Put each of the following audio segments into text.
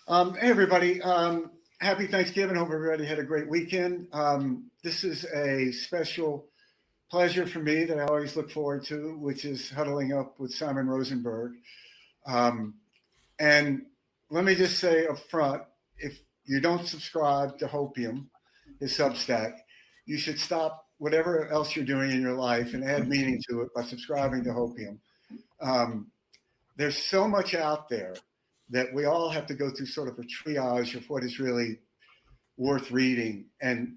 Hey, everybody. Happy Thanksgiving. Hope everybody had a great weekend. This is a special pleasure for me that I always look forward to, which is huddling up with Simon Rosenberg. Um, and let me just say up front, if you don't subscribe to Hopium, his Substack, you should stop whatever else you're doing in your life and add meaning to it by subscribing to Hopium. Um, there's so much out there that we all have to go through sort of a triage of what is really worth reading. And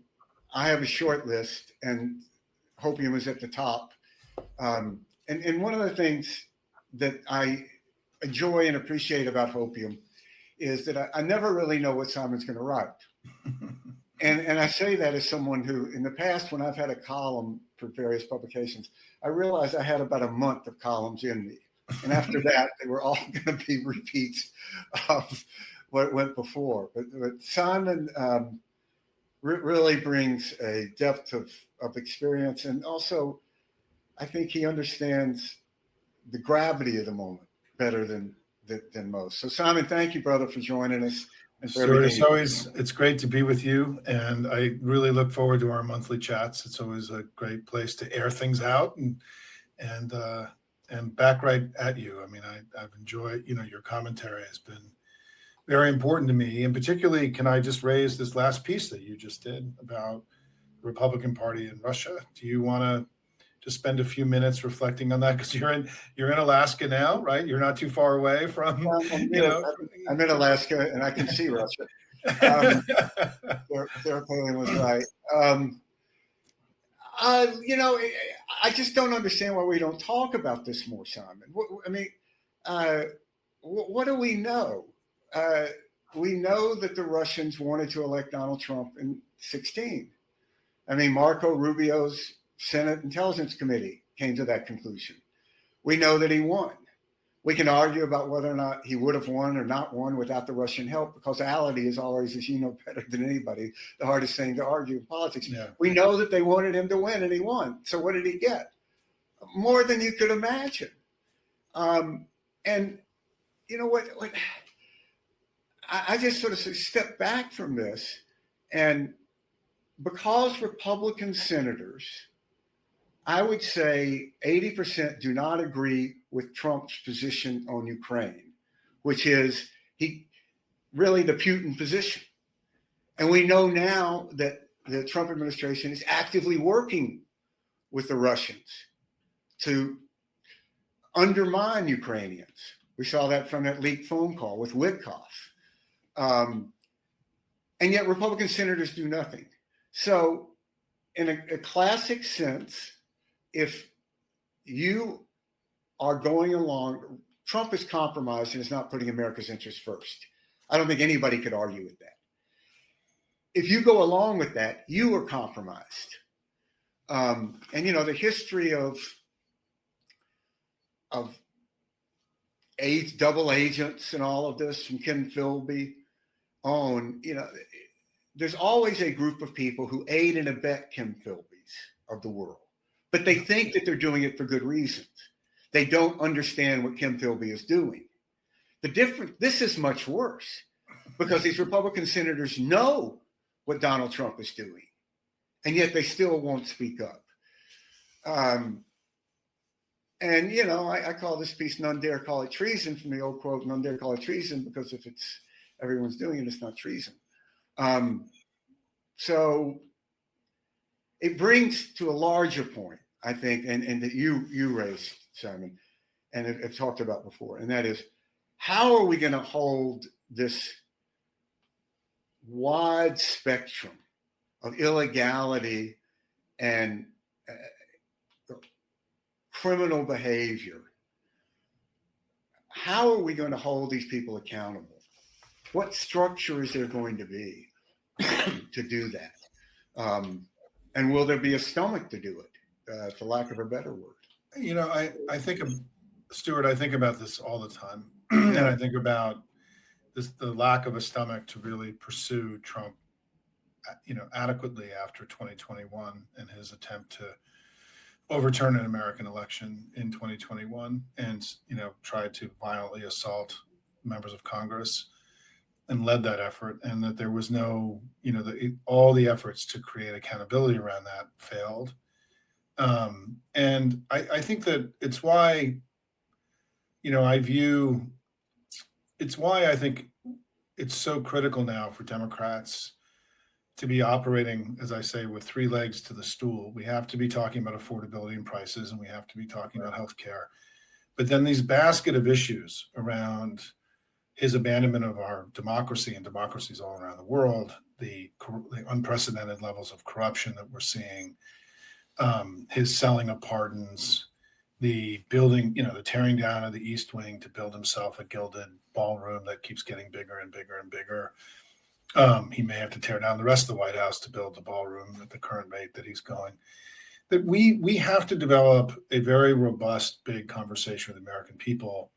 I have a short list, and Hopium is at the top. And one of the things that I enjoy and appreciate about Hopium is that I never really know what Simon's going to write. And I say that as someone who, in the past, when I've had a column for various publications, I realized I had about a month of columns in me. And after that, they were all going to be repeats of what went before. But Simon really brings a depth of experience. And also, I think he understands the gravity of the moment better than most. So, Simon, thank you, brother, for joining us. Stuart, it's great to be with you, and I really look forward to our monthly chats. It's always a great place to air things out and back right at you. I mean, I've enjoyed, your commentary has been very important to me, and particularly, can I just raise this last piece that you just did about the Republican Party in Russia? Do you want to just spend a few minutes reflecting on that, because you're in Alaska now, right? You're not too far away from. I'm in Alaska, and I can see Russia. Sarah Palin was right. I just don't understand why we don't talk about this more, Simon. What do we know? We know that the Russians wanted to elect Donald Trump in 2016. I mean, Marco Rubio's Senate Intelligence Committee came to that conclusion. We know that he won. We can argue about whether or not he would have won or not won without the Russian help, because causality is always, as you know better than anybody, the hardest thing to argue in politics. Yeah. We know that they wanted him to win, and he won. So what did he get? More than you could imagine. And you know what? I just sort of step back from this, and because Republican senators, I would say 80% do not agree with Trump's position on Ukraine, which is really the Putin position. And we know now that the Trump administration is actively working with the Russians to undermine Ukrainians. We saw that from that leaked phone call with Witkoff. And yet Republican senators do nothing. So in a classic sense, if you are going along, Trump is compromised and is not putting America's interests first. I don't think anybody could argue with that. If you go along with that, you are compromised. And the history of double agents and all of this from Ken Philby on, there's always a group of people who aid and abet Ken Philby's of the world. But they think that they're doing it for good reasons. They don't understand what Kim Philby is doing. This is much worse, because these Republican senators know what Donald Trump is doing, and yet they still won't speak up. I call this piece "None Dare Call It Treason" from the old quote, "None dare call it treason, because if everyone's doing it, it's not treason." So it brings to a larger point, I think, and that you raised, Simon, and have talked about before, and that is, how are we going to hold this wide spectrum of illegality and criminal behavior? How are we going to hold these people accountable? What structure is there going to be to do that? And will there be a stomach to do it, for lack of a better word? I think, Stuart, I think about this all the time. And I think about the lack of a stomach to really pursue Trump, adequately after 2021 and his attempt to overturn an American election in 2021 and, try to violently assault members of Congress. and led that effort, and that there was no, all the efforts to create accountability around that failed. And I think that it's why, it's why I think it's so critical now for Democrats to be operating, as I say, with three legs to the stool. We have to be talking about affordability and prices, and we have to be talking about healthcare. But then these basket of issues around his abandonment of our democracy and democracies all around the world, the unprecedented levels of corruption that we're seeing, his selling of pardons, the building, the tearing down of the East Wing to build himself a gilded ballroom that keeps getting bigger and bigger and bigger. He may have to tear down the rest of the White House to build the ballroom at the current rate that he's going. That we have to develop a very robust, big conversation with the American people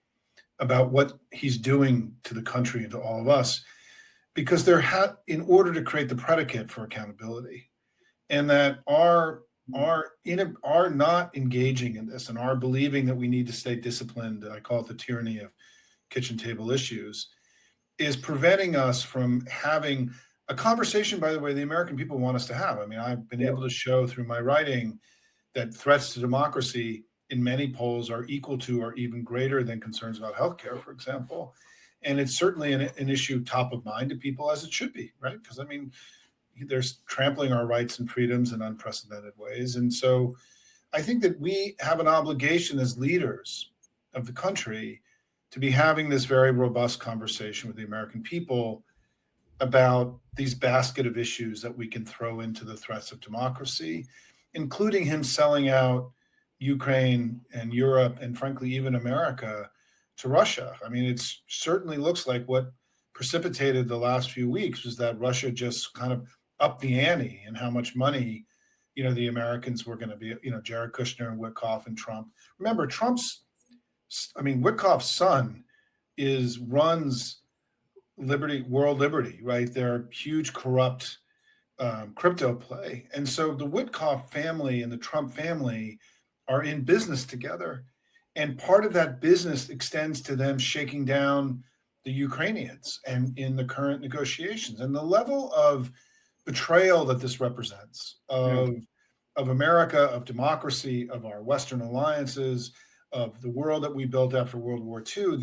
about what he's doing to the country and to all of us, because in order to create the predicate for accountability, and that our not engaging in this and our believing that we need to stay disciplined, I call it the tyranny of kitchen table issues, is preventing us from having a conversation, by the way, the American people want us to have. I mean, I've been able to show through my writing that threats to democracy in many polls are equal to or even greater than concerns about healthcare, for example. And it's certainly an issue top of mind to people, as it should be, right? Because, I mean, they're trampling our rights and freedoms in unprecedented ways. And so I think that we have an obligation as leaders of the country to be having this very robust conversation with the American people about these basket of issues that we can throw into the threats of democracy, including him selling out Ukraine and Europe and, frankly, even America to Russia. I mean, it certainly looks like what precipitated the last few weeks was that Russia just kind of upped the ante and how much money, the Americans were going to be, Jared Kushner and Witkoff and Trump. Remember, Witkoff's son runs World Liberty, right? They're huge corrupt crypto play. And so the Witkoff family and the Trump family are in business together. And part of that business extends to them shaking down the Ukrainians and in the current negotiations. And the level of betrayal that this represents of America, of democracy, of our Western alliances, of the world that we built after World War II,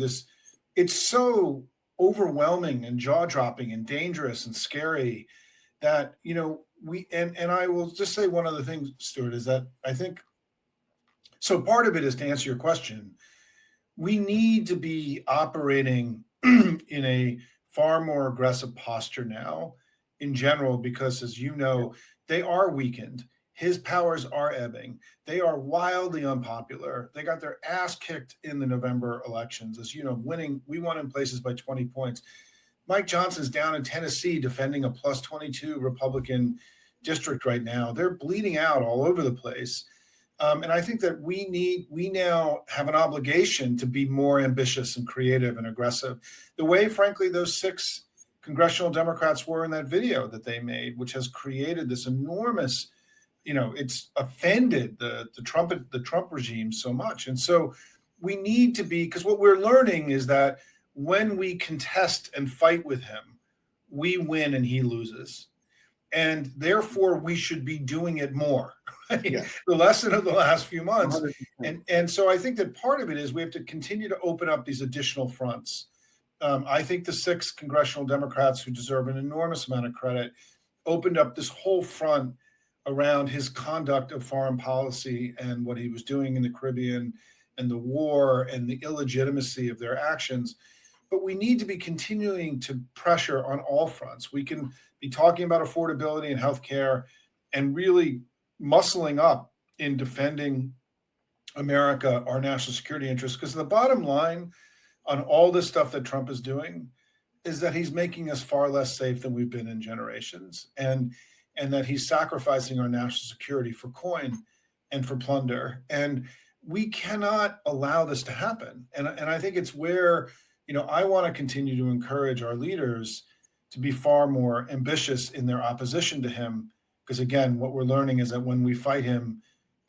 it's so overwhelming and jaw-dropping and dangerous and scary that, and I will just say one other thing, Stuart, is that I think, so part of it is, to answer your question, we need to be operating in a far more aggressive posture now in general, because, as you know, they are weakened. His powers are ebbing. They are wildly unpopular. They got their ass kicked in the November elections. As you know, we won in places by 20 points. Mike Johnson's down in Tennessee defending a plus 22 Republican district right now. They're bleeding out all over the place. And I think that we now have an obligation to be more ambitious and creative and aggressive, the way, frankly, those 6 congressional Democrats were in that video that they made, which has created this enormous, it's offended the Trump regime so much. And so we need to be, because what we're learning is that when we contest and fight with him, we win and he loses. And therefore, we should be doing it more. Right? Yeah. The lesson of the last few months. 100%. And so I think that part of it is we have to continue to open up these additional fronts. I think the 6 congressional Democrats, who deserve an enormous amount of credit, opened up this whole front around his conduct of foreign policy and what he was doing in the Caribbean and the war and the illegitimacy of their actions. But we need to be continuing to pressure on all fronts. We can be talking about affordability and healthcare and really muscling up in defending America, our national security interests, because the bottom line on all this stuff that Trump is doing is that he's making us far less safe than we've been in generations, and that he's sacrificing our national security for coin and for plunder. And we cannot allow this to happen. And I think it's where, I want to continue to encourage our leaders to be far more ambitious in their opposition to him. Because again, what we're learning is that when we fight him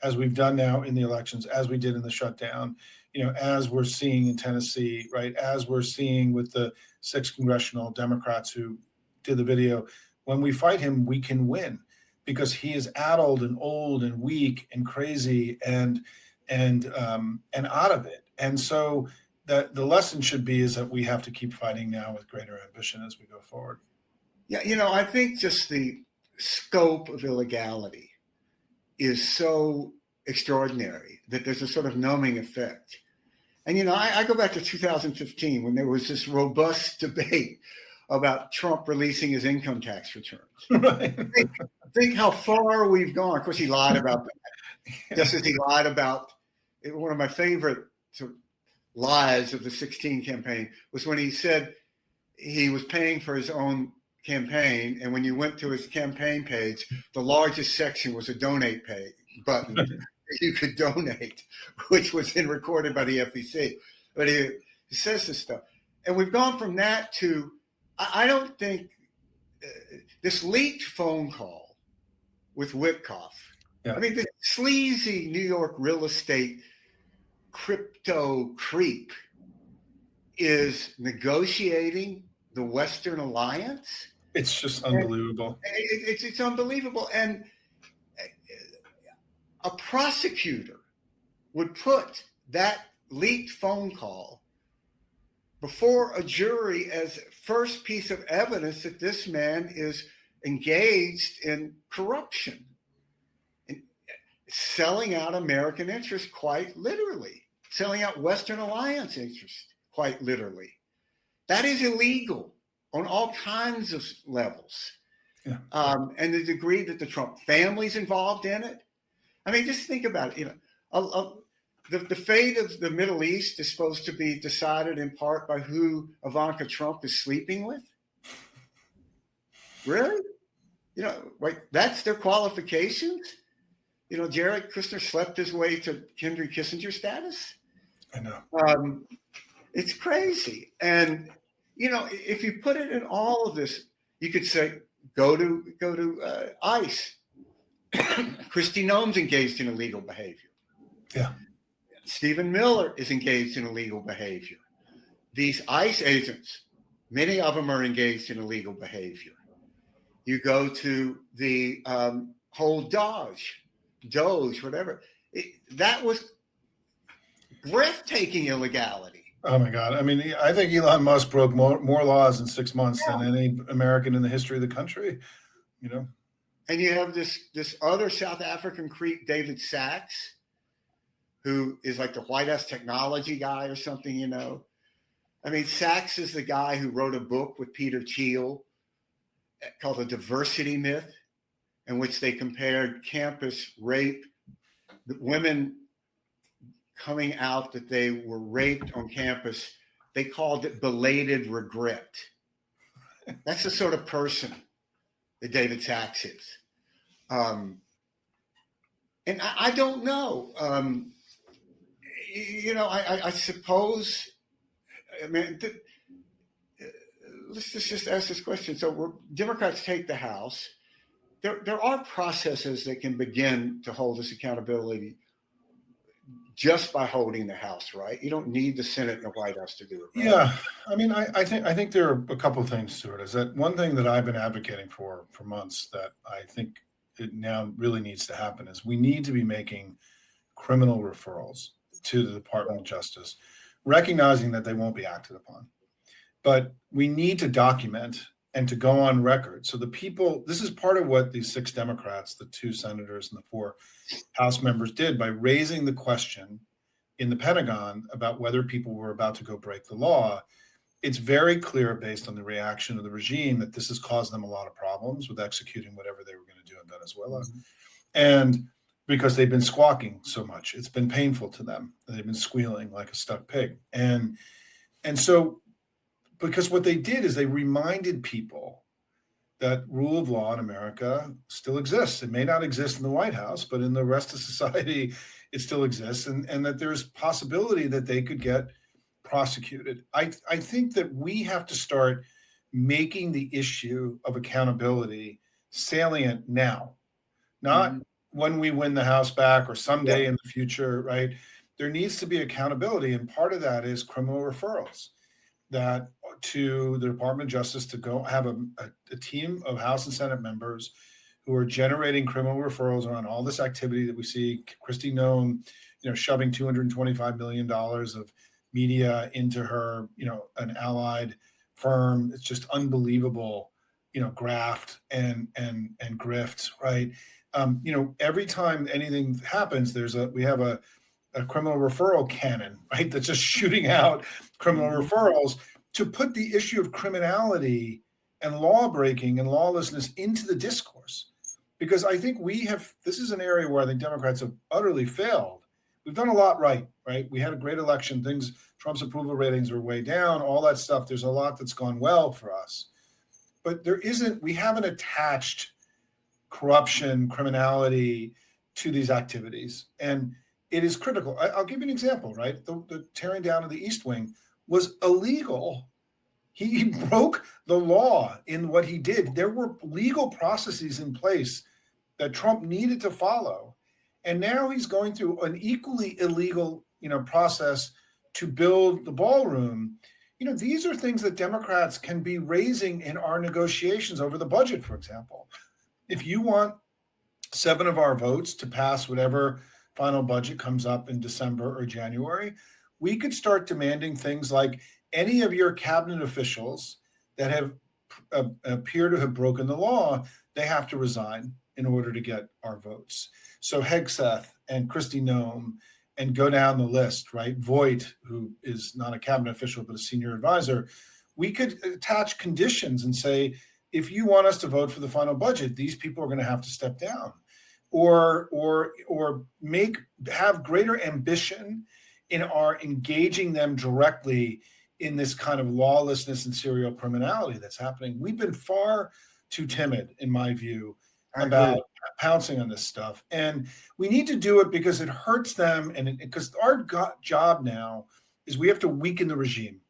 as we've done now in the elections, as we did in the shutdown, as we're seeing in Tennessee, right, as we're seeing with the 6 congressional Democrats who did the video, when we fight him, we can win because he is addled and old and weak and crazy and out of it. And so the lesson should be is that we have to keep fighting now with greater ambition as we go forward. Yeah, I think just the scope of illegality is so extraordinary that there's a sort of numbing effect. And, I go back to 2015 when there was this robust debate about Trump releasing his income tax returns. Right. Think how far we've gone. Of course, he lied about that, just as he lied about one of my favorite sort of lies of the 16 campaign was when he said he was paying for his own campaign, and when you went to his campaign page, the largest section was a donate page button that you could donate, which was then recorded by the FEC. But he says this stuff, and we've gone from that to I don't think this leaked phone call with Witkoff. Yeah. I mean, the sleazy New York real estate crypto creep is negotiating the Western Alliance. It's just unbelievable. It's unbelievable. And a prosecutor would put that leaked phone call before a jury as first piece of evidence that this man is engaged in corruption and selling out American interests quite literally, selling out Western Alliance interests quite literally. That is illegal on all kinds of levels. Yeah. And the degree that the Trump family's involved in it. I mean, just think about it. The fate of the Middle East is supposed to be decided in part by who Ivanka Trump is sleeping with. Really? That's their qualifications? Jared Kushner slept his way to Henry Kissinger status. I know. It's crazy. And, if you put it in all of this, you could say, go to ICE. Kristi Noem's engaged in illegal behavior. Yeah. Stephen Miller is engaged in illegal behavior. These ICE agents, many of them are engaged in illegal behavior. You go to the whole Doge, whatever. That was breathtaking illegality. Oh my God. I mean, I think Elon Musk broke more laws in 6 months than any American in the history of the country, And you have this other South African creep, David Sachs, who is like the White House technology guy or something, I mean, Sachs is the guy who wrote a book with Peter Thiel called The Diversity Myth, in which they compared campus rape, women coming out that they were raped on campus. They called it belated regret. That's the sort of person that David Sachs is. And I don't know. I suppose, I mean, let's just ask this question. So Democrats take the House. There are processes that can begin to hold this accountability just by holding the House, right? You don't need the Senate and the White House to do it. Right? Yeah. I mean, I think there are a couple of things, Stuart. Is that one thing that I've been advocating for months that I think it now really needs to happen is we need to be making criminal referrals to the Department of Justice, recognizing that they won't be acted upon. But we need to document and to go on record. So the people, this is part of what these 6 Democrats, the 2 senators and the 4 House members did by raising the question in the Pentagon about whether people were about to go break the law. It's very clear based on the reaction of the regime that this has caused them a lot of problems with executing whatever they were going to do in Venezuela. Mm-hmm. And because they've been squawking so much, it's been painful to them. They've been squealing like a stuck pig. And so, because what they did is they reminded people that rule of law in America still exists. It may not exist in the White House, but in the rest of society, it still exists. And that there's possibility that they could get prosecuted. I think that we have to start making the issue of accountability salient now, not when we win the House back or someday in the future, right? There needs to be accountability. And part of that is criminal referrals that to the Department of Justice to go have a team of House and Senate members who are generating criminal referrals around all this activity that we see. Kristi Noem, shoving $225 million of media into her, an allied firm. It's just unbelievable, graft and grift, right? Every time anything happens, we have a criminal referral cannon, right? That's just shooting out criminal referrals to put the issue of criminality and law breaking and lawlessness into the discourse. Because I think this is an area where I think Democrats have utterly failed. We've done a lot right? We had a great election. Trump's approval ratings are way down, all that stuff. There's a lot that's gone well for us. But we haven't attached corruption, criminality to these activities. And it is critical. I'll give you an example, right? The tearing down of the East Wing was illegal. He broke the law in what he did. There were legal processes in place that Trump needed to follow. And now he's going through an equally illegal, process to build the ballroom. These are things that Democrats can be raising in our negotiations over the budget, for example. If you want 7 of our votes to pass whatever final budget comes up in December or January, we could start demanding things like any of your cabinet officials that have appear to have broken the law, they have to resign in order to get our votes. So Hegseth and Kristi Noem, and go down the list, right? Voigt, who is not a cabinet official but a senior advisor, we could attach conditions and say, if you want us to vote for the final budget, these people are going to have to step down, or have greater ambition in our engaging them directly in this kind of lawlessness and serial criminality that's happening. We've been far too timid, in my view, about pouncing on this stuff. And we need to do it because it hurts them. And because our job now is we have to weaken the regime.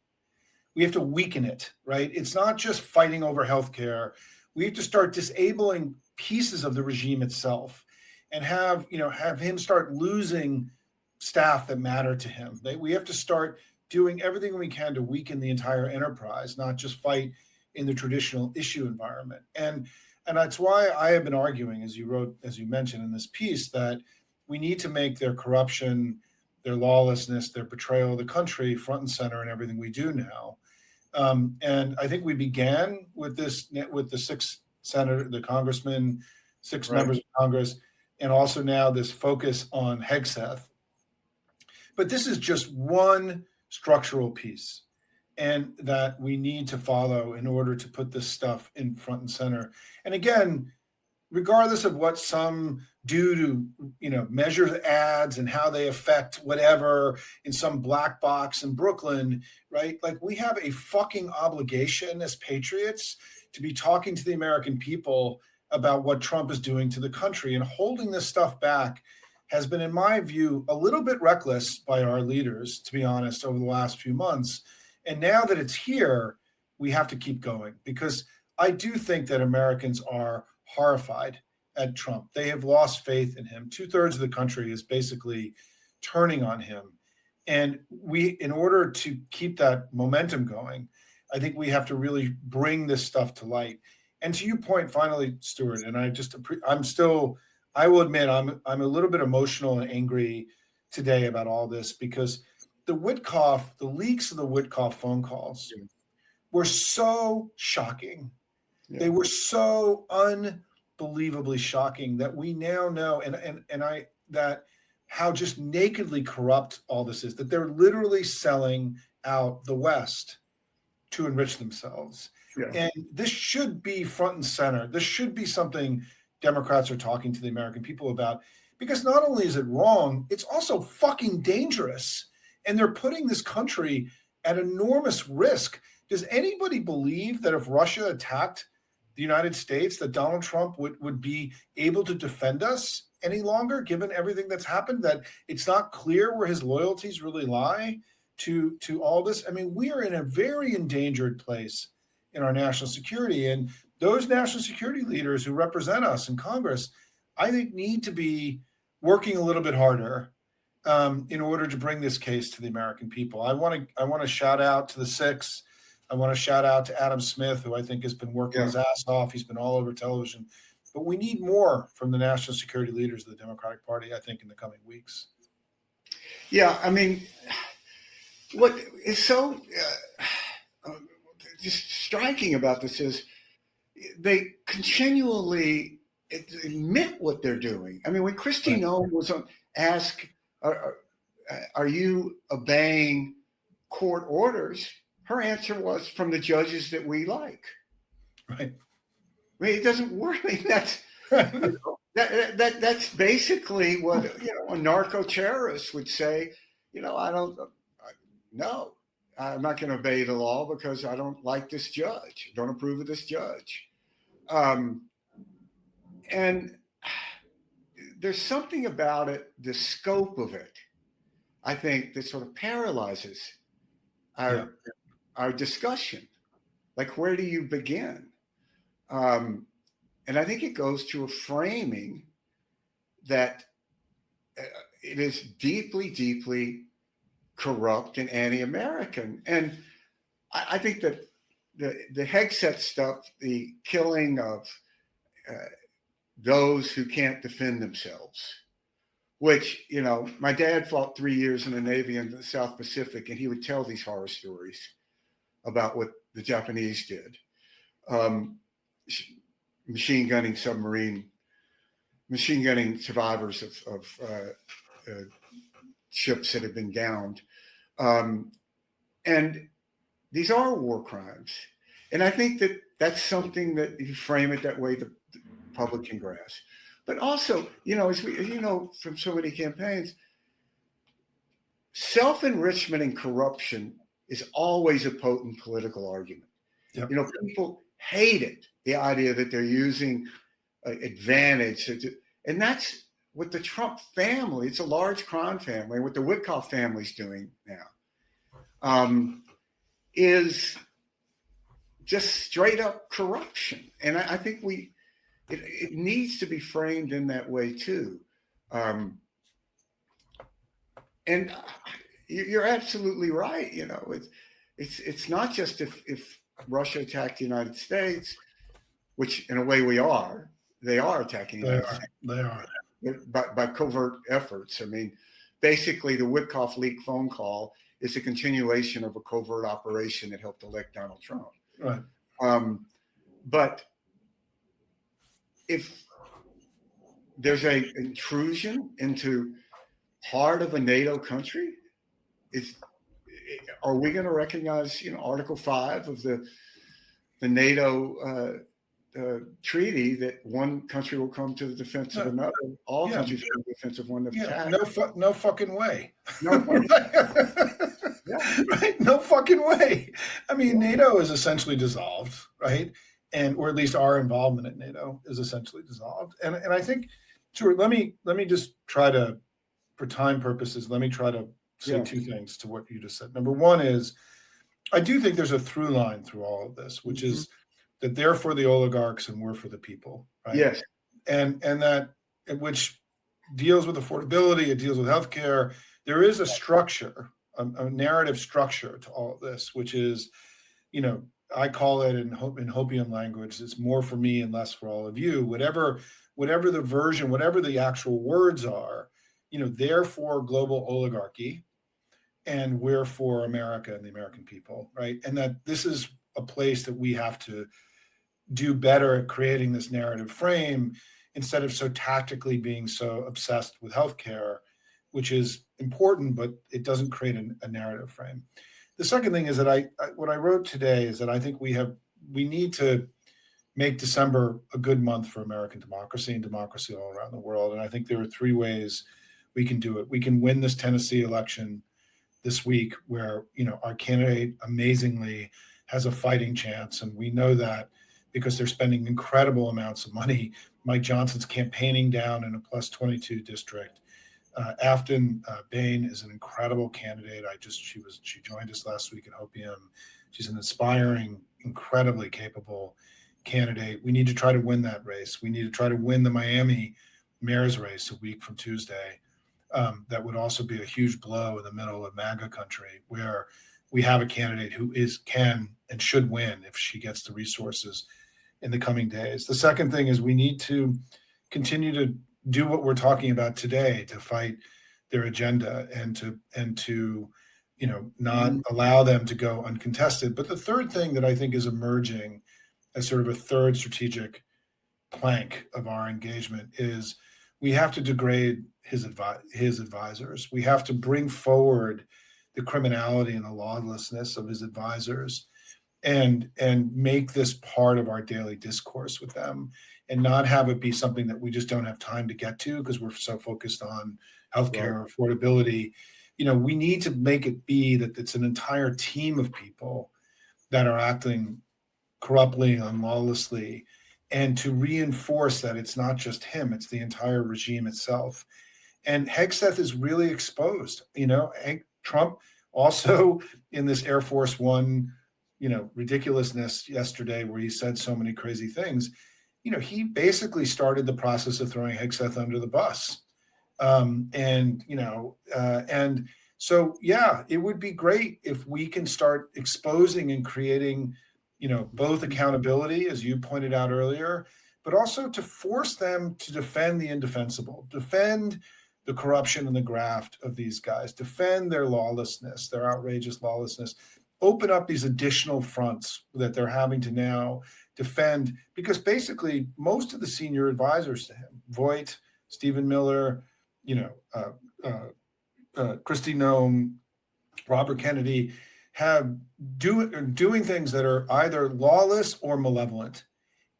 We have to weaken it, right? It's not just fighting over healthcare. We have to start disabling pieces of the regime itself and have him start losing staff that matter to him. We have to start doing everything we can to weaken the entire enterprise, not just fight in the traditional issue environment. And that's why I have been arguing, as you mentioned in this piece, that we need to make their corruption, their lawlessness, their betrayal of the country front and center in everything we do now. And I think we began with the 6 congressmen, 6 members of Congress, and also now this focus on Hegseth. But this is just one structural piece, and that we need to follow in order to put this stuff in front and center. And again, regardless of what some do to, measure ads and how they affect whatever in some black box in Brooklyn, right? Like, we have a fucking obligation as patriots to be talking to the American people about what Trump is doing to the country, and holding this stuff back has been, in my view, a little bit reckless by our leaders, to be honest, over the last few months. And now that it's here, we have to keep going, because I do think that Americans are horrified at Trump. They have lost faith in him. 2/3 of the country is basically turning on him. And in order to keep that momentum going, I think we have to really bring this stuff to light. And to your point, finally, Stuart, and I will admit, I'm a little bit emotional and angry today about all this, because the leaks of the Witkoff phone calls were so shocking. Yeah. They were so unbelievably shocking that we now know, that how just nakedly corrupt all this is, that they're literally selling out the West to enrich themselves. Yeah. And this should be front and center. This should be something Democrats are talking to the American people about, because not only is it wrong, it's also fucking dangerous. And they're putting this country at enormous risk. Does anybody believe that if Russia attacked the United States, that Donald Trump would be able to defend us any longer, given everything that's happened, that it's not clear where his loyalties really lie to all this? I mean, we are in a very endangered place in our national security. And those national security leaders who represent us in Congress, I think need to be working a little bit harder in order to bring this case to the American people. I want to shout out to the Six. I want to shout out to Adam Smith, who I think has been working his ass off. He's been all over television. But we need more from the national security leaders of the Democratic Party, I think, in the coming weeks. Yeah, I mean, what is so just striking about this is they continually admit what they're doing. I mean, when Kristi Noem was asked, are you obeying court orders? Her answer was, from the judges that we like. Right. I mean, it doesn't work. I mean, that's basically what a narco terrorist would say. No, I'm not going to obey the law because I don't like this judge. Don't approve of this judge. And there's something about it, the scope of it, I think, that sort of paralyzes our discussion. Like, where do you begin? And I think it goes to a framing that it is deeply, deeply corrupt and anti-American. And I think that the Hegseth stuff, the killing of those who can't defend themselves, which, my dad fought 3 years in the Navy in the South Pacific, and he would tell these horror stories about what the Japanese did. Machine gunning survivors of ships that have been downed. And these are war crimes. And I think that that's something that you frame it that way, the public can grasp. But also, as we from so many campaigns, self-enrichment and corruption is always a potent political argument. Yep. People hate it, the idea that they're using advantage. And that's what the Trump family, it's a large crime family, what the Witkoff family's doing now is just straight up corruption. And I think it needs to be framed in that way too. And you're absolutely right. It's not just if Russia attacked the United States, which in a way they are attacking the United States. They are. By covert efforts. I mean, basically the Witkoff leak phone call is a continuation of a covert operation that helped elect Donald Trump. Right. But if there's an intrusion into part of a NATO country, are we going to recognize, Article 5 of the NATO treaty that one country will come to the defense of another, all countries are the defense of one attack? No fucking way. No. Right? No fucking way. I mean, NATO is essentially dissolved, right? Or at least our involvement in NATO is essentially dissolved. And I think, Stuart, let me just try to, for time purposes, let me try to say two things to what you just said. Number one is, I do think there's a through line through all of this, which is that they're for the oligarchs and we're for the people, right? Yes. And that, which deals with affordability, it deals with healthcare. There is a structure, a narrative structure to all of this, which is, I call it in hopium language, it's more for me and less for all of you. Whatever the version, whatever the actual words are, they're for global oligarchy and we're for America and the American people, right? And that this is a place that we have to do better at creating this narrative frame instead of so tactically being so obsessed with healthcare, which is important, but it doesn't create a narrative frame. The second thing is that what I wrote today is that I think we need to make December a good month for American democracy and democracy all around the world. And I think there are three ways we can do it. We can win this Tennessee election this week where, our candidate amazingly has a fighting chance. And we know that because they're spending incredible amounts of money. Mike Johnson's campaigning down in a plus 22 district. Afton Bain is an incredible candidate. She joined us last week at Hopium. She's an inspiring, incredibly capable candidate. We need to try to win that race. We need to try to win the Miami mayor's race a week from Tuesday. That would also be a huge blow in the middle of MAGA country, where we have a candidate who can and should win if she gets the resources in the coming days. The second thing is we need to continue to do what we're talking about today to fight their agenda and to not allow them to go uncontested. But the third thing that I think is emerging as sort of a third strategic plank of our engagement is we have to degrade his advisors. We have to bring forward the criminality and the lawlessness of his advisors and make this part of our daily discourse with them, and not have it be something that we just don't have time to get to because we're so focused on healthcare affordability. We need to make it be that it's an entire team of people that are acting corruptly and lawlessly, and to reinforce that it's not just him, it's the entire regime itself. And Hegseth is really exposed. Trump also in this Air Force One, ridiculousness yesterday where he said so many crazy things. He basically started the process of throwing Hegseth under the bus. So, it would be great if we can start exposing and creating, both accountability, as you pointed out earlier, but also to force them to defend the indefensible, defend the corruption and the graft of these guys, defend their lawlessness, their outrageous lawlessness, open up these additional fronts that they're having to now defend, because basically most of the senior advisors to him, Voight, Stephen Miller, Kristi Noem, Robert Kennedy, have doing things that are either lawless or malevolent.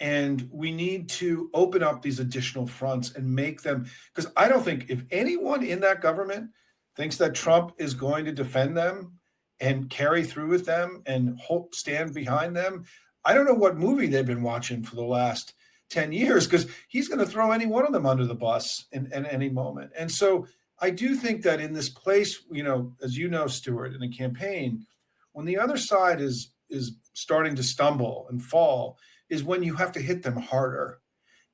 And we need to open up these additional fronts and make them, because I don't think if anyone in that government thinks that Trump is going to defend them and carry through with them and stand behind them, I don't know what movie they've been watching for the last 10 years, because he's going to throw any one of them under the bus in any moment. And so I do think that in this place, as you know, Stuart, in a campaign, when the other side is starting to stumble and fall, is when you have to hit them harder.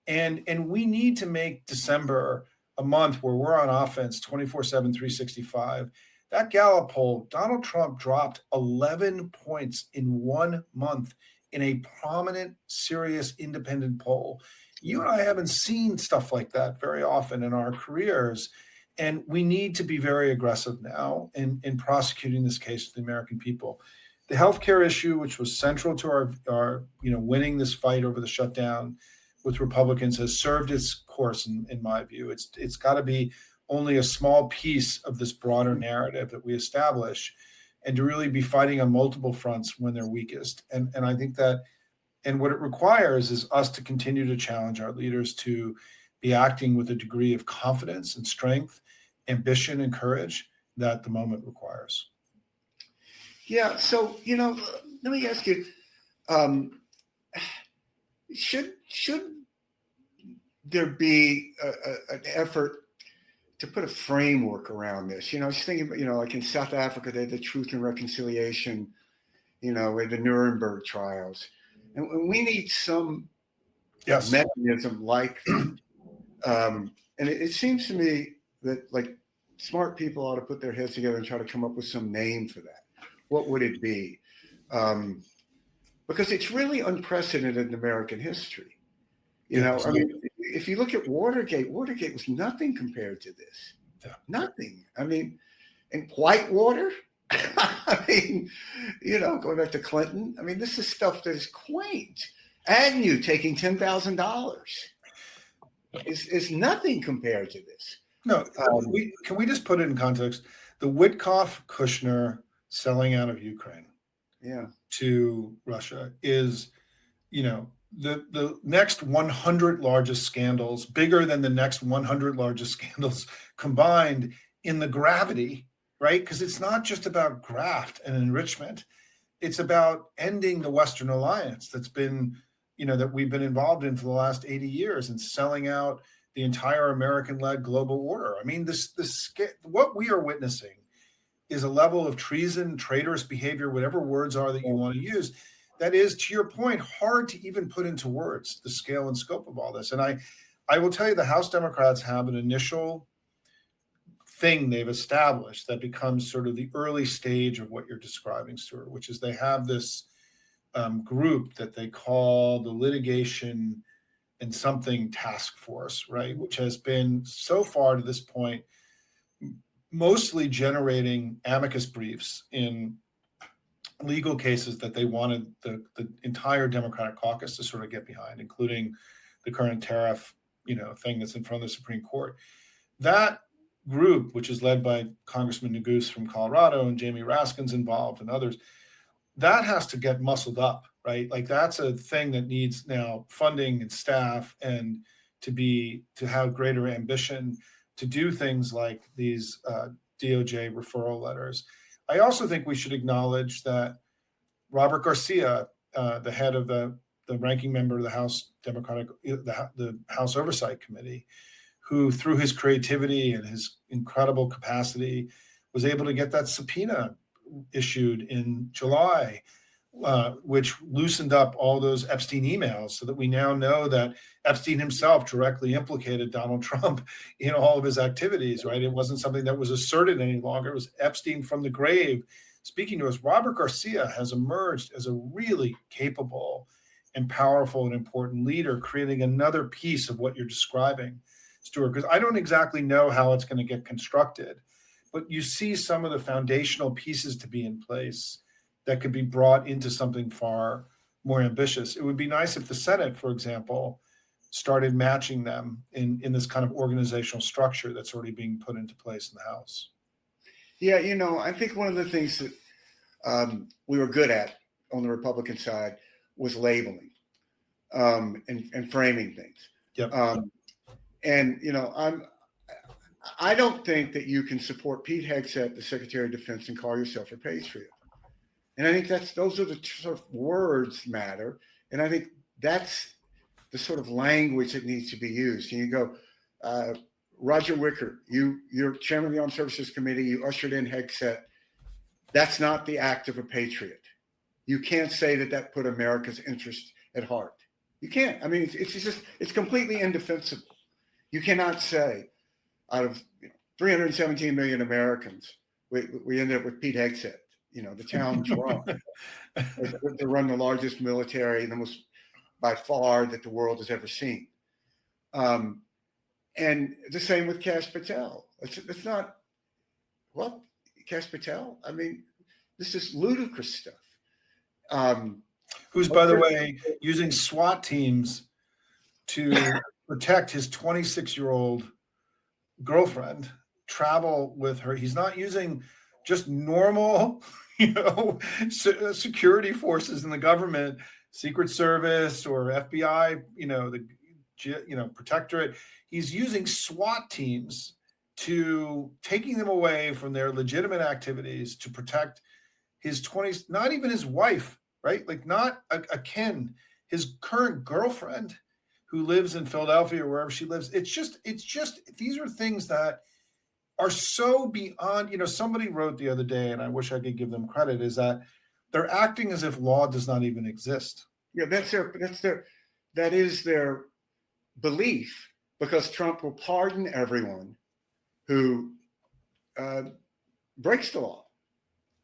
And we need to make December a month where we're on offense 24/7, 365. That Gallup poll, Donald Trump dropped 11 points in 1 month in a prominent, serious, independent poll. You and I haven't seen stuff like that very often in our careers. And we need to be very aggressive now in prosecuting this case with the American people. The healthcare issue, which was central to our winning this fight over the shutdown with Republicans, has served its course in my view. It's got to be only a small piece of this broader narrative that we establish, and to really be fighting on multiple fronts when they're weakest. And I think that, and what it requires is us to continue to challenge our leaders to be acting with a degree of confidence and strength, ambition and courage that the moment requires. Yeah. So, let me ask you, should there be an effort to put a framework around this? I was thinking, like in South Africa, they had the Truth and Reconciliation, with the Nuremberg trials. And we need some mechanism like that. And it seems to me that like smart people ought to put their heads together and try to come up with some name for that. What would it be? Because it's really unprecedented in American history. If you look at Watergate was nothing compared to this. Yeah. Nothing. And Whitewater, going back to Clinton, this is stuff that is quaint. Agnew taking $10,000 is nothing compared to this. No, can we just put it in context? The Witkoff-Kushner selling out of Ukraine to Russia is, the next 100 largest scandals, bigger than the next 100 largest scandals combined in the gravity, right? Because it's not just about graft and enrichment. It's about ending the Western alliance that's been, that we've been involved in for the last 80 years, and selling out the entire American-led global order. What we are witnessing is a level of treason, traitorous behavior, whatever words are that you want to use, that is, to your point, hard to even put into words, the scale and scope of all this. And I will tell you, the House Democrats have an initial thing they've established that becomes sort of the early stage of what you're describing, Stuart, which is they have this group that they call the Litigation and Something Task Force, right? Which has been so far to this point mostly generating amicus briefs in legal cases that they wanted the entire Democratic caucus to sort of get behind, including the current tariff, thing that's in front of the Supreme Court. That group, which is led by Congressman Neguse from Colorado and Jamie Raskin's involved and others, that has to get muscled up, right? Like that's a thing that needs now funding and staff and to have greater ambition to do things like these DOJ referral letters. I also think we should acknowledge that Robert Garcia, the head of the ranking member of the House the House Oversight Committee, who through his creativity and his incredible capacity was able to get that subpoena issued in July, which loosened up all those Epstein emails so that we now know that Epstein himself directly implicated Donald Trump in all of his activities, right? It wasn't something that was asserted any longer. It was Epstein from the grave speaking to us. Robert Garcia has emerged as a really capable and powerful and important leader, creating another piece of what you're describing, Stuart, because I don't exactly know how it's going to get constructed, but you see some of the foundational pieces to be in place that could be brought into something far more ambitious. It would be nice if the Senate, for example, started matching them in this kind of organizational structure that's already being put into place in the House. Yeah, I think one of the things that we were good at on the Republican side was labeling and framing things. Yep. I don't think that you can support Pete Hegseth, the Secretary of Defense, and call yourself a patriot. And I think those are the sort of words matter. And I think that's the sort of language that needs to be used. And you go, Roger Wicker, you're chairman of the Armed Services Committee, you ushered in Hegseth. That's not the act of a patriot. You can't say that put America's interest at heart. You can't. I mean, it's completely indefensible. You cannot say out of 317 million Americans, we ended up with Pete Hegseth, the challenge wrong. They run the largest military, the most by far that the world has ever seen. And the same with Kash Patel. It's not, what? Kash Patel? I mean, this is ludicrous stuff. Who's, by the way, using SWAT teams to protect his 26-year-old girlfriend, travel with her. He's not using just normal, security forces in the government, Secret Service or FBI, the protectorate. He's using SWAT teams taking them away from their legitimate activities to protect his 20s, not even his wife, right? Like not a kin, his current girlfriend who lives in Philadelphia or wherever she lives. It's just, these are things that are so beyond, somebody wrote the other day, and I wish I could give them credit, is that they're acting as if law does not even exist. Yeah, that is their belief, because Trump will pardon everyone who breaks the law.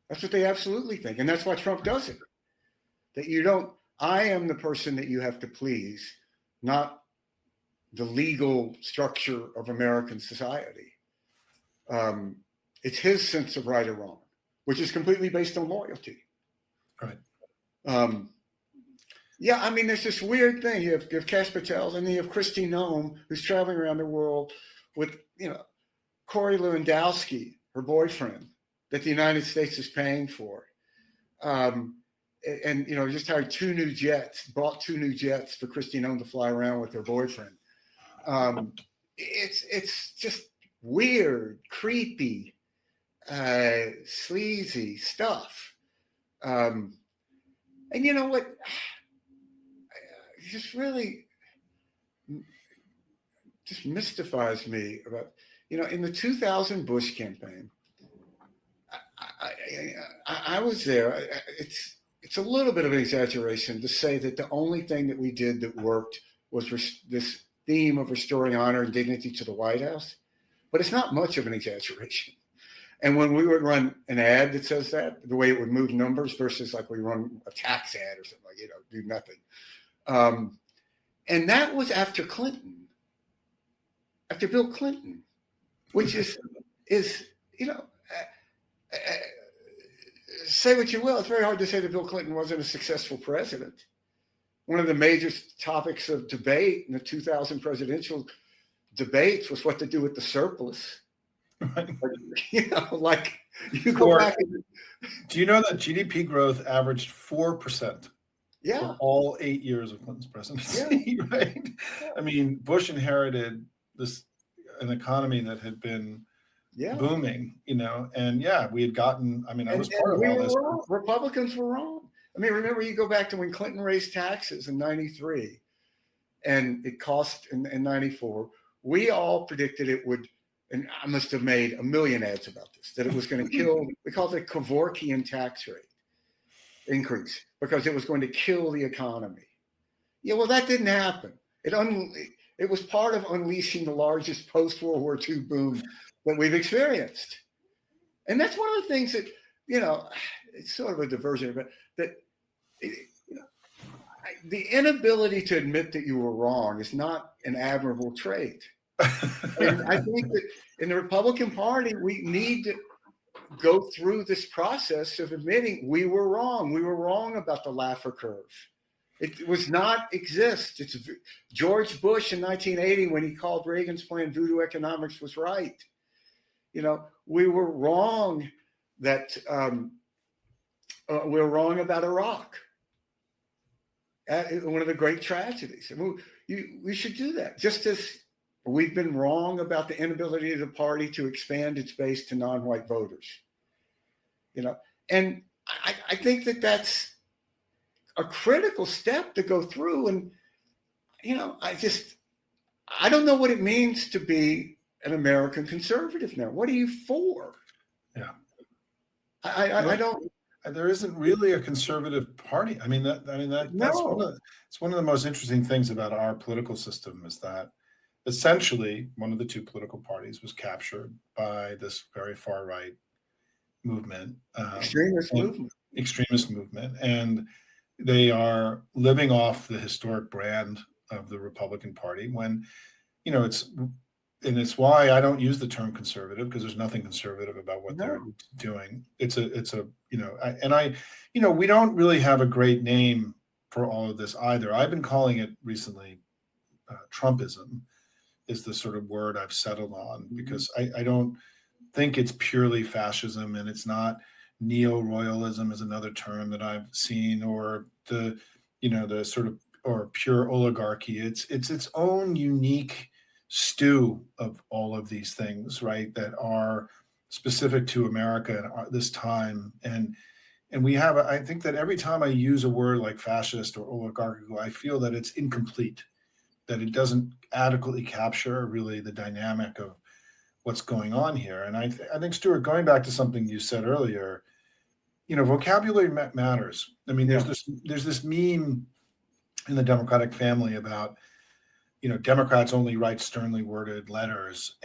That's what they absolutely think. And that's why Trump does it. That I am the person that you have to please, not the legal structure of American society. It's his sense of right or wrong, which is completely based on loyalty. Right. Yeah, I mean, there's this weird thing. You have Kash Patel, and then you have Kristi Noem, who's traveling around the world with, Corey Lewandowski, her boyfriend, that the United States is paying for. Just hired bought two new jets for Kristi Noem to fly around with her boyfriend. It's just weird, creepy, sleazy stuff. And you know what? It just really just mystifies me about, in the 2000 Bush campaign, I was there. It's a little bit of an exaggeration to say that the only thing that we did that worked was this theme of restoring honor and dignity to the White House, but it's not much of an exaggeration. And when we would run an ad that says that, the way it would move numbers versus like we run a tax ad or something, like, do nothing. And that was after Clinton, after Bill Clinton, which is say what you will, it's very hard to say that Bill Clinton wasn't a successful president. One of the major topics of debate in the 2000 presidential debates was what to do with the surplus. Right. Like you go back. Do you know that GDP growth averaged 4%? Yeah. For all 8 years of Clinton's presidency, yeah. Right? Yeah. I mean, Bush inherited an economy that had been booming, and we had gotten, I was part of all this. Wrong. Republicans were wrong. I mean, remember, you go back to when Clinton raised taxes in 93 and it cost in 94, we all predicted it would, and I must have made a million ads about this, that it was going to kill, we called it Kevorkian tax rate increase because it was going to kill the economy. Yeah, well, that didn't happen. It was part of unleashing the largest post-World War II boom that we've experienced. And that's one of the things that, it's sort of a diversion, but that, the inability to admit that you were wrong is not an admirable trait. And I think that in the Republican Party, we need to go through this process of admitting we were wrong. We were wrong about the Laffer curve. It was not exist. It's George Bush in 1980 when he called Reagan's plan voodoo economics was right. We were wrong that we're wrong about Iraq. One of the great tragedies. We should do that. Just as we've been wrong about the inability of the party to expand its base to non-white voters. And I think that that's a critical step to go through. And, I don't know what it means to be an American conservative now. What are you for? Yeah. I don't. There isn't really a conservative party. That's one of the most interesting things about our political system is that essentially one of the two political parties was captured by this very far right movement, extremist movement, and they are living off the historic brand of the Republican Party. When it's why I don't use the term conservative, because there's nothing conservative about what they're doing. We don't really have a great name for all of this either. I've been calling it recently Trumpism is the sort of word I've settled on, because I don't think it's purely fascism, and it's not neo-royalism is another term that I've seen, or the sort of, or pure oligarchy. It's its own unique stew of all of these things, right, that are specific to America at this time. And we have, I think that every time I use a word like fascist or oligarchical, I feel that it's incomplete, that it doesn't adequately capture really the dynamic of what's going on here. And I think, Stuart, going back to something you said earlier, vocabulary matters. There's this meme in the Democratic family about, Democrats only write sternly worded letters.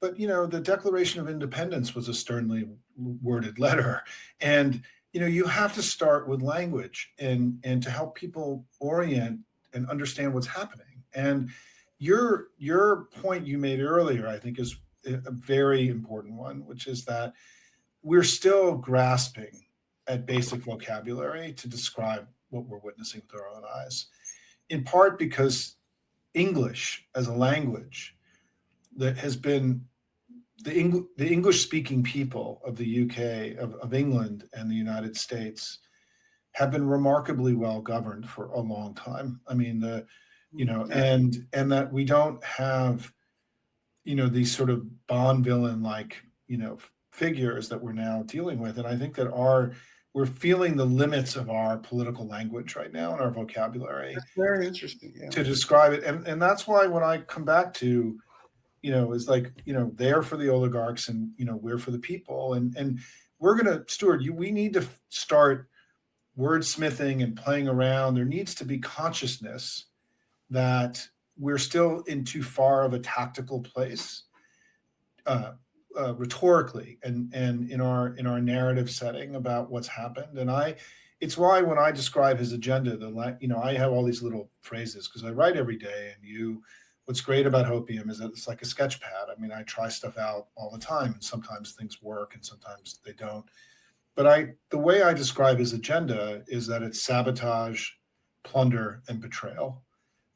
But the Declaration of Independence was a sternly worded letter. And, you have to start with language and to help people orient and understand what's happening. And your point you made earlier, I think, is a very important one, which is that we're still grasping at basic vocabulary to describe what we're witnessing with our own eyes, in part because English as a language that has been the English-speaking people of the UK, of England and the United States have been remarkably well governed for a long time. And that we don't have, these sort of Bond villain like, figures that we're now dealing with. And I think that we're feeling the limits of our political language right now and our vocabulary. That's very interesting. Yeah. To describe it. And that's why when I come back to, it's like, they're for the oligarchs and, we're for the people. And we're going to, Stuart, we need to start wordsmithing and playing around. There needs to be consciousness that we're still in too far of a tactical place, rhetorically and in our narrative setting about what's happened. And it's why when I describe his agenda, I have all these little phrases because I write every day. And what's great about hopium is that it's like a sketch pad. I mean, I try stuff out all the time, and sometimes things work and sometimes they don't. But the way I describe his agenda is that it's sabotage, plunder, and betrayal,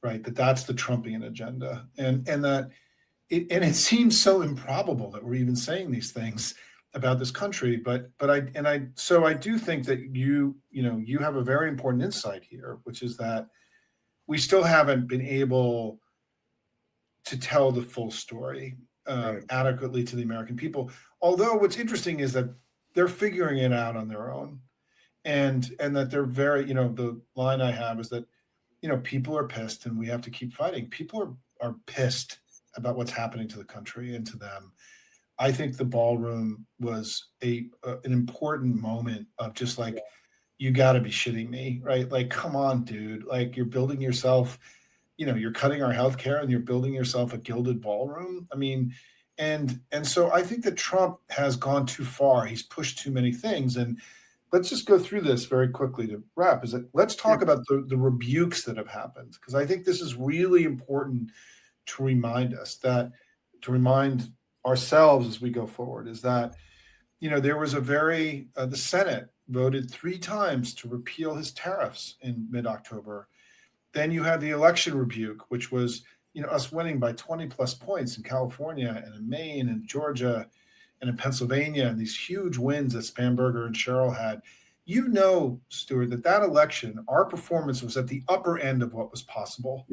right? That's the Trumpian agenda, and that it seems so improbable that we're even saying these things about this country. So I do think that you have a very important insight here, which is that we still haven't been able to tell the full story adequately to the American people. Although what's interesting is that they're figuring it out on their own, and that they're very, the line I have is that, people are pissed and we have to keep fighting. People are pissed about what's happening to the country and to them. I think the ballroom was an important moment of just like, you got to be shitting me, right? Like, come on, dude. Like, you're building yourself, you're cutting our healthcare and you're building yourself a gilded ballroom. I mean, and so I think that Trump has gone too far. He's pushed too many things. And let's just go through this very quickly to wrap. Let's talk about the rebukes that have happened, because I think this is really important to remind ourselves as we go forward, is that, there was the Senate voted 3 times to repeal his tariffs in mid-October. Then you had the election rebuke, which was, us winning by 20 plus points in California and in Maine and Georgia and in Pennsylvania, and these huge wins that Spanberger and Sherrill had. Stuart, that election, our performance was at the upper end of what was possible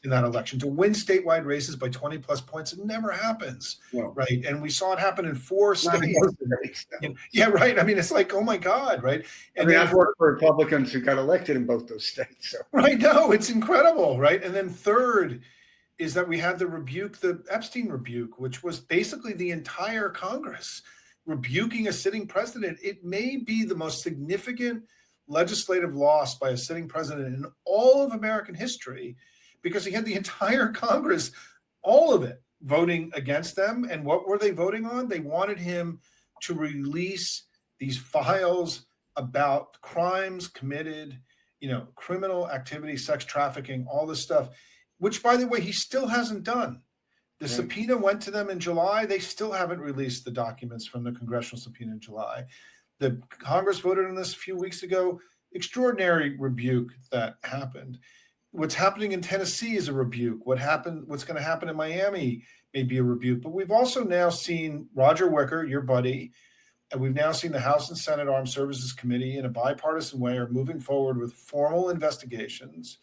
in that election. To win statewide races by 20 plus points, it never happens, right? And we saw it happen in 4 states. Yeah, right. I mean, it's like, oh my God, right? And I've worked for Republicans who got elected in both those states. So. Right, no, it's incredible, right? And then third is that we had the Epstein rebuke, which was basically the entire Congress rebuking a sitting president. It may be the most significant legislative loss by a sitting president in all of American history, because he had the entire Congress, all of it, voting against them. And what were they voting on? They wanted him to release these files about crimes committed, criminal activity, sex trafficking, all this stuff, which, by the way, he still hasn't done. The subpoena went to them in July. They still haven't released the documents from the congressional subpoena in July. The Congress voted on this a few weeks ago. Extraordinary rebuke that happened. What's happening in Tennessee is a rebuke. What's going to happen in Miami may be a rebuke. But we've also now seen Roger Wicker, your buddy, and we've now seen the House and Senate Armed Services Committee in a bipartisan way are moving forward with formal investigations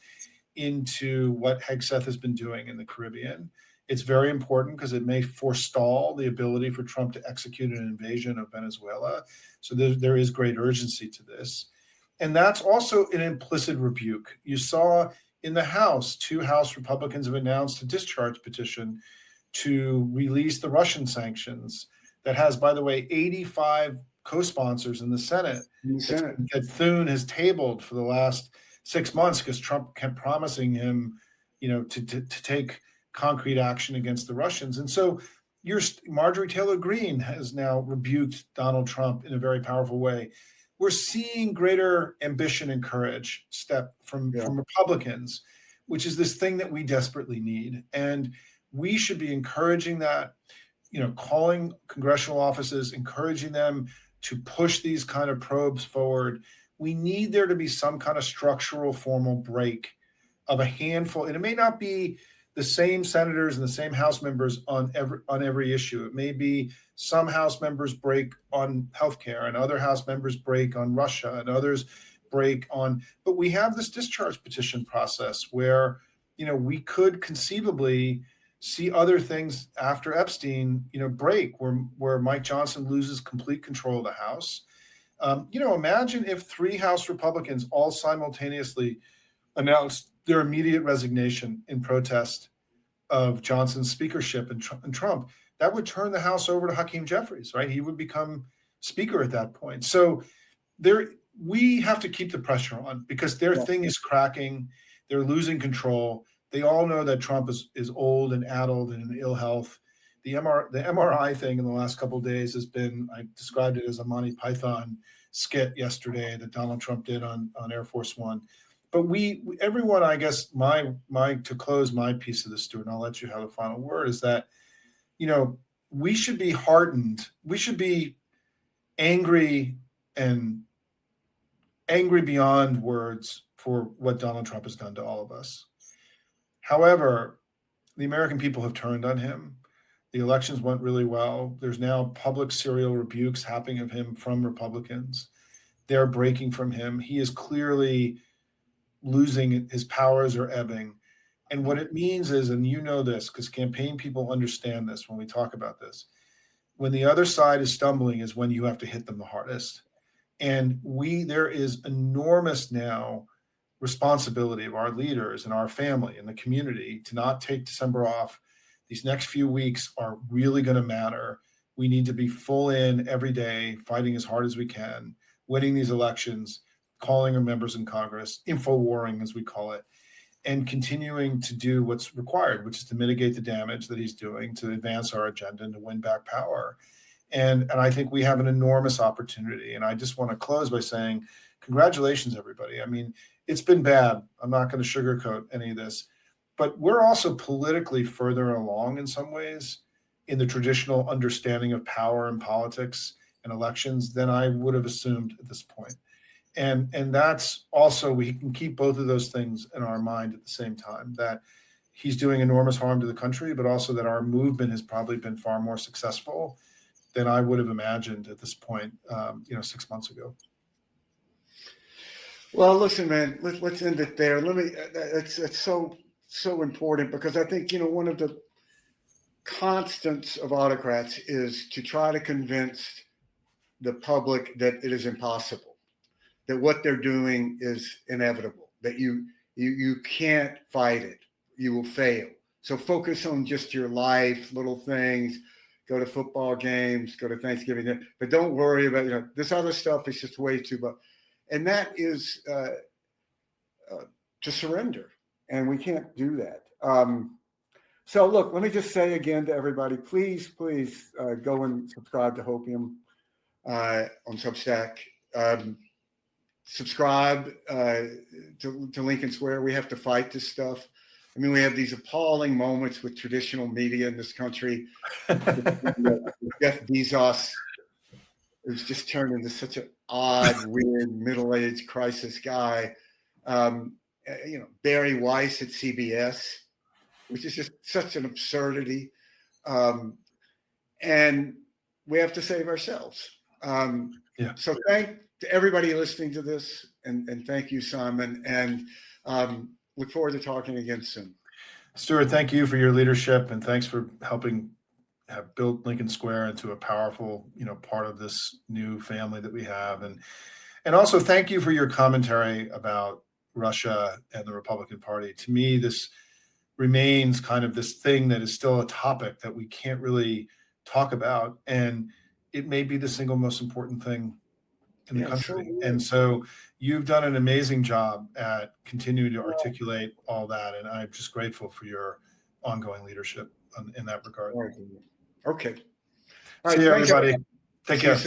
into what Hegseth has been doing in the Caribbean. It's very important because it may forestall the ability for Trump to execute an invasion of Venezuela. So there is great urgency to this. And that's also an implicit rebuke. You saw in the House, 2 House Republicans have announced a discharge petition to release the Russian sanctions that has, by the way, 85 co-sponsors in the Senate. That Thune has tabled for the last 6 months because Trump kept promising him, to take concrete action against the Russians. And so Marjorie Taylor Greene has now rebuked Donald Trump in a very powerful way. We're seeing greater ambition and courage step from Republicans, which is this thing that we desperately need. And we should be encouraging that, calling congressional offices, encouraging them to push these kind of probes forward. We need there to be some kind of structural formal break of a handful. And it may not be the same senators and the same House members on every issue. It may be some House members break on healthcare and other House members break on Russia and others break on, but we have this discharge petition process where, we could conceivably see other things after Epstein, break where Mike Johnson loses complete control of the House. Imagine if 3 House Republicans all simultaneously announced their immediate resignation in protest of Johnson's speakership and Trump. That would turn the House over to Hakeem Jeffries, right? He would become speaker at that point. So we have to keep the pressure on because their thing is cracking. They're losing control. They all know that Trump is old and addled and in ill health. The MRI thing in the last couple of days has been, I described it as a Monty Python skit yesterday that Donald Trump did on Air Force One. But everyone, I guess, to close my piece of this, Stuart, and I'll let you have the final word, is that, we should be hardened. We should be angry and angry beyond words for what Donald Trump has done to all of us. However, the American people have turned on him. The elections went really well. There's now public serial rebukes happening of him from Republicans. They're breaking from him. He is clearly losing, his powers are ebbing. And what it means is, and you know this, because campaign people understand this when we talk about this, when the other side is stumbling is when you have to hit them the hardest. And there is enormous now responsibility of our leaders and our family and the community to not take December off. These next few weeks are really going to matter. We need to be full in every day, fighting as hard as we can, winning these elections, calling our members in Congress, info-warring, as we call it, and continuing to do what's required, which is to mitigate the damage that he's doing, to advance our agenda and to win back power. And I think we have an enormous opportunity. And I just want to close by saying, congratulations, everybody. I mean, it's been bad. I'm not going to sugarcoat any of this, but we're also politically further along in some ways in the traditional understanding of power and politics and elections than I would have assumed at this point. And that's also, we can keep both of those things in our mind at the same time, that he's doing enormous harm to the country, but also that our movement has probably been far more successful than I would have imagined at this point, 6 months ago. Well, listen, man, let's end it there. It's so important, because I think, one of the constants of autocrats is to try to convince the public that it is impossible, that what they're doing is inevitable, that you can't fight it, you will fail. So focus on just your life, little things, go to football games, go to Thanksgiving, but don't worry about, this other stuff is just way too much. And that is to surrender, and we can't do that. So look, let me just say again to everybody, please go and subscribe to Hopium on Substack. Subscribe to Lincoln Square. We have to fight this stuff. I mean, we have these appalling moments with traditional media in this country. Jeff Bezos is just turned into such an odd, weird, middle-aged crisis guy. Barry Weiss at CBS, which is just such an absurdity. And we have to save ourselves. So thank to everybody listening to this, and thank you, Simon, and look forward to talking again soon. Stuart, thank you for your leadership, and thanks for helping have built Lincoln Square into a powerful, part of this new family that we have. And also thank you for your commentary about Russia and the Republican Party. To me, this remains kind of this thing that is still a topic that we can't really talk about. And it may be the single most important thing in the country. And so you've done an amazing job at continuing to articulate all that. And I'm just grateful for your ongoing leadership in that regard. Okay. See you, everybody. Take care.